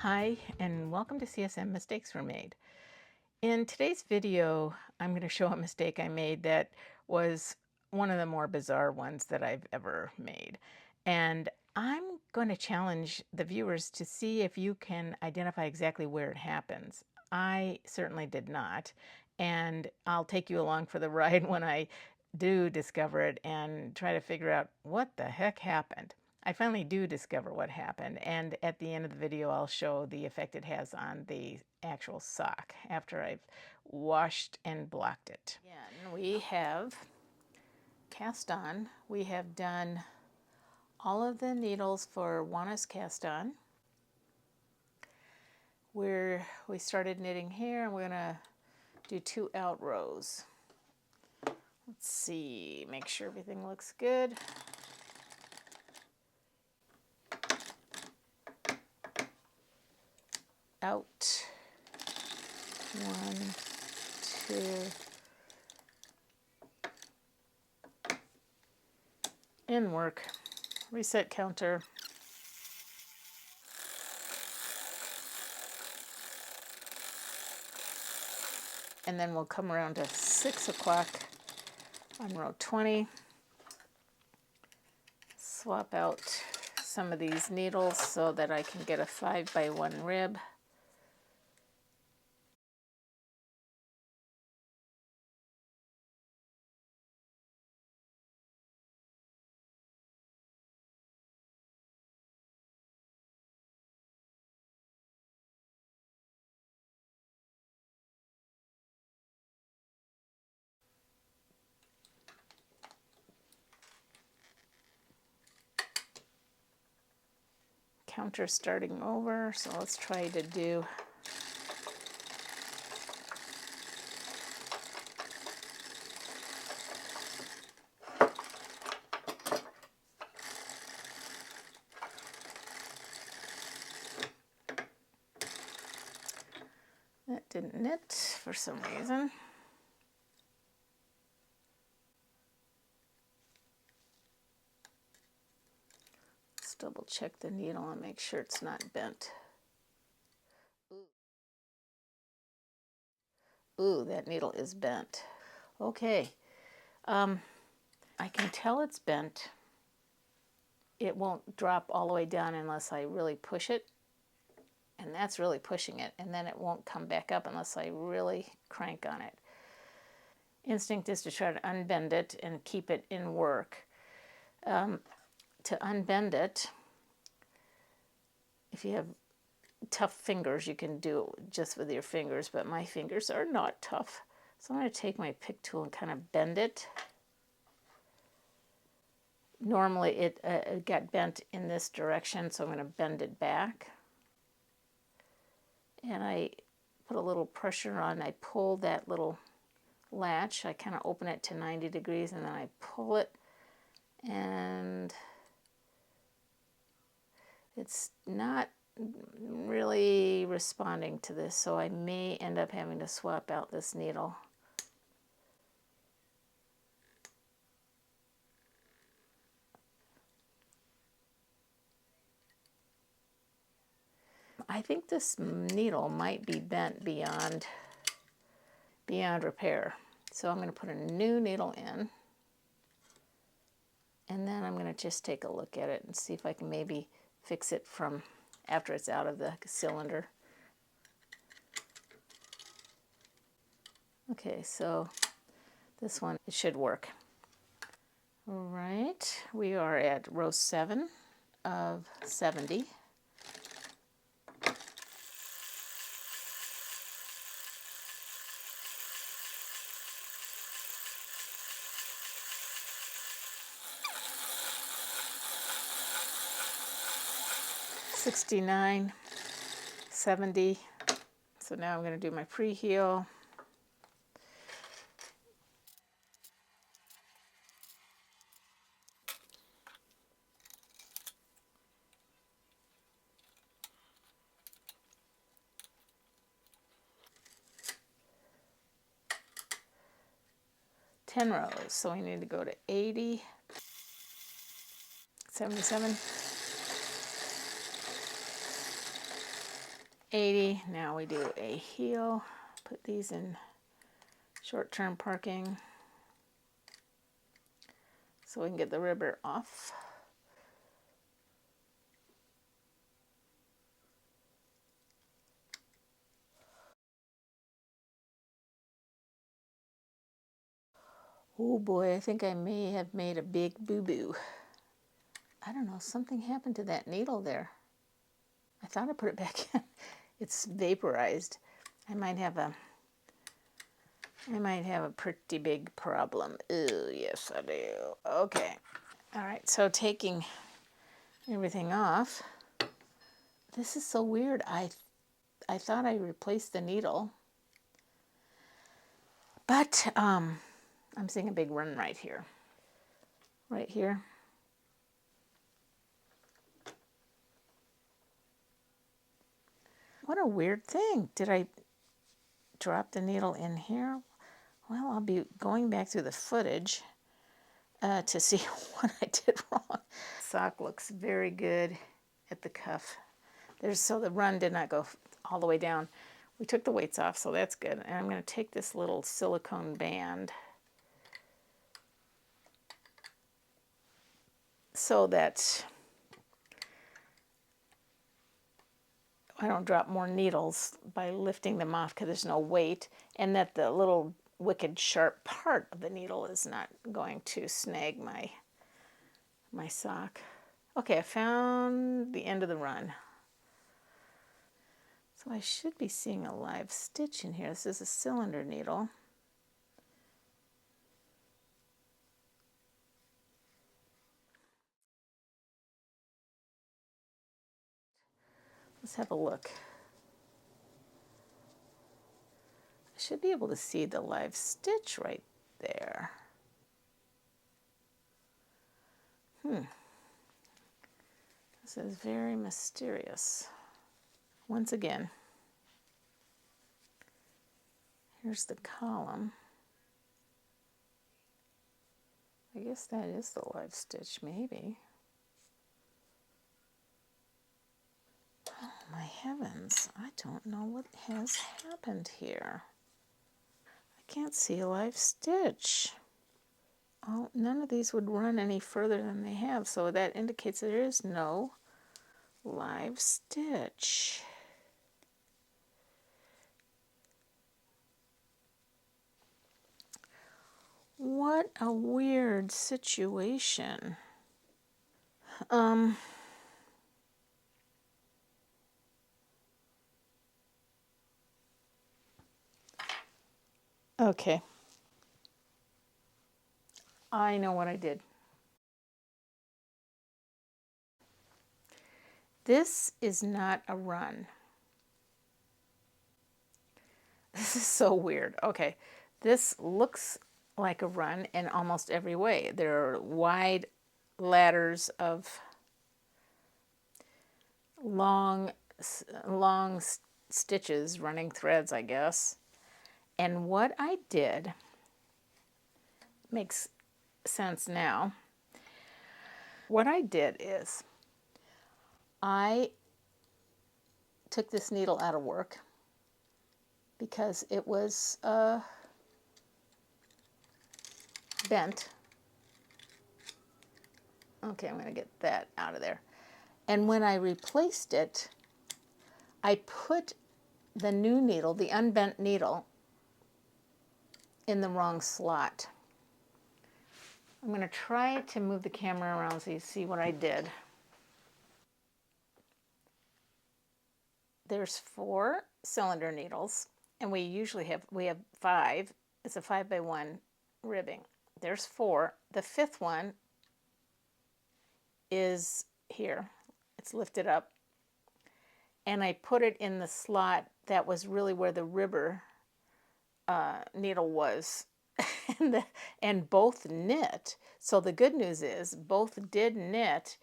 Hi, and welcome to CSM Mistakes Were Made. In today's video, I'm going to show a mistake I made that was one of the more bizarre ones that I've ever made. And I'm going to challenge the viewers to see if you can identify exactly where it happens. I certainly did not, and I'll take you along for the ride when I do discover it and try to figure out what the heck happened. I finally do discover what happened, and at the end of the video I'll show the effect it has on the actual sock after I've washed and blocked it. Again, we have cast on. We have done all of the needles for Juana's cast on. We started knitting here, and we're going to do 2 out rows. Let's see, make sure everything looks good. Out, 1, 2, in work, reset counter, and then we'll come around to 6 o'clock on row 20, swap out some of these needles so that I can get a 5x1 rib. Counter starting over, so let's try to do that. Didn't knit for some reason. Let's double check the needle and make sure it's not bent. Ooh, that needle is bent. Okay, I can tell it's bent. It won't drop all the way down unless I really push it, and that's really pushing it, and then it won't come back up unless I really crank on it. Instinct is to try to unbend it and keep it in work. To unbend it, if you have tough fingers, you can do it just with your fingers, but my fingers are not tough. So I'm going to take my pick tool and kind of bend it. Normally it got bent in this direction, so I'm going to bend it back. And I put a little pressure on, I pull that little latch, I kind of open it to 90 degrees and then I pull it, and it's not really responding to this, so I may end up having to swap out this needle. I think this needle might be bent beyond repair. So I'm going to put a new needle in, and then I'm going to just take a look at it and see if I can maybe fix it from after it's out of the cylinder. Okay, so this one, it should work. All right, we are at row 7 of 70. $69, $70. So now I'm going to do my preheel. $10 rows, so we need to go to 80, 77, 80. Now we do a heel. Put these in short-term parking so we can get the ribber off. Oh boy, I think I may have made a big boo-boo. I don't know, something happened to that needle there. I thought I put it back in. It's vaporized. I might have a pretty big problem. Ooh, yes I do. Okay. All right, so taking everything off. This is so weird. I thought I replaced the needle, but I'm seeing a big run right here. Right here. What a weird thing. Did I drop the needle in here? Well, I'll be going back through the footage to see what I did wrong. Sock looks very good at the cuff. So the run did not go all the way down. We took the weights off, so that's good. And I'm going to take this little silicone band so that I don't drop more needles by lifting them off because there's no weight, and that the little wicked sharp part of the needle is not going to snag my sock. Okay, I found the end of the run. So I should be seeing a live stitch in here. This is a cylinder needle. Let's have a look. I should be able to see the live stitch right there. This is very mysterious. Once again, here's the column. I guess that is the live stitch, maybe. Oh my heavens, I don't know what has happened here. I can't see a live stitch. Oh, none of these would run any further than they have, so that indicates there is no live stitch. What a weird situation. Okay. I know what I did. This is not a run. This is so weird. Okay, this looks like a run in almost every way. There are wide ladders of long stitches, running threads, I guess. And what I did makes sense now. What I did is I took this needle out of work because it was bent. Okay, I'm going to get that out of there. And when I replaced it, I put the new needle, the unbent needle, in the wrong slot. I'm going to try to move the camera around so you see what I did. There's 4 cylinder needles, and we have 5. It's a 5x1 ribbing. There's 4. The 5th one is here. It's lifted up. And I put it in the slot that was really where the ribber needle was. and both knit. So the good news is both did knit,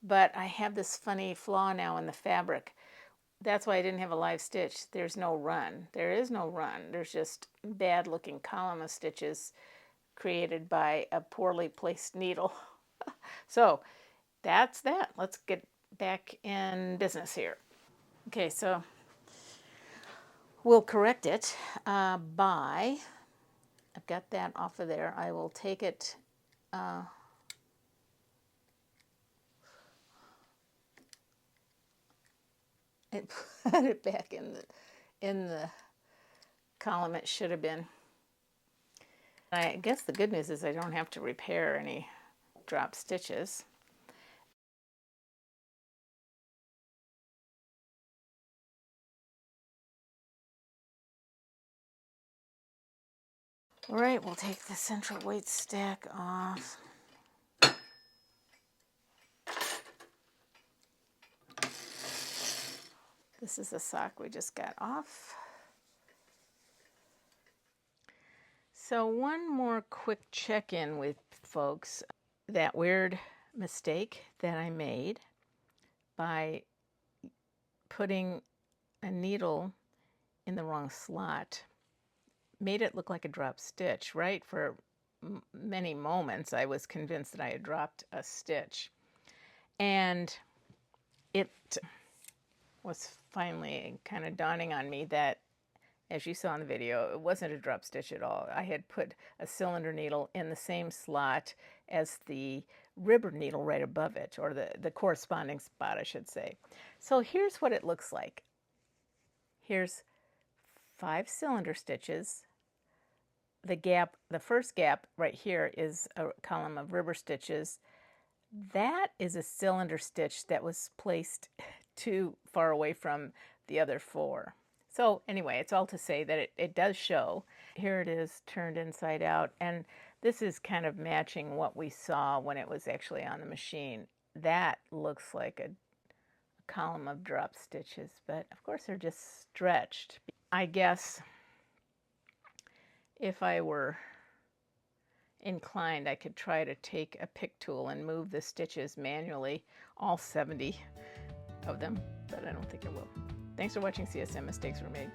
but I have this funny flaw now in the fabric. That's why I didn't have a live stitch. There's no run. There is no run. There's just bad looking column of stitches created by a poorly placed needle. So that's that. Let's get back in business here. Okay, so We'll correct it by, I've got that off of there. I will take it and put it back in the column it should have been. I guess the good news is I don't have to repair any drop stitches. All right, we'll take the central weight stack off. This is the sock we just got off. So one more quick check-in with folks. That weird mistake that I made by putting a needle in the wrong slot made it look like a drop stitch, right? For many moments I was convinced that I had dropped a stitch. And it was finally kind of dawning on me that, as you saw in the video, it wasn't a drop stitch at all. I had put a cylinder needle in the same slot as the ribber needle right above it, or the corresponding spot, I should say. So here's what it looks like. Here's 5 cylinder stitches. The first gap right here is a column of ribber stitches. That is a cylinder stitch that was placed too far away from the other 4. So anyway, it's all to say that it does show. Here it is turned inside out, and this is kind of matching what we saw when it was actually on the machine. That looks like a column of drop stitches, but of course they're just stretched. I guess if I were inclined, I could try to take a pick tool and move the stitches manually, all 70 of them, but I don't think I will. Thanks for watching CSM Mistakes Were Made.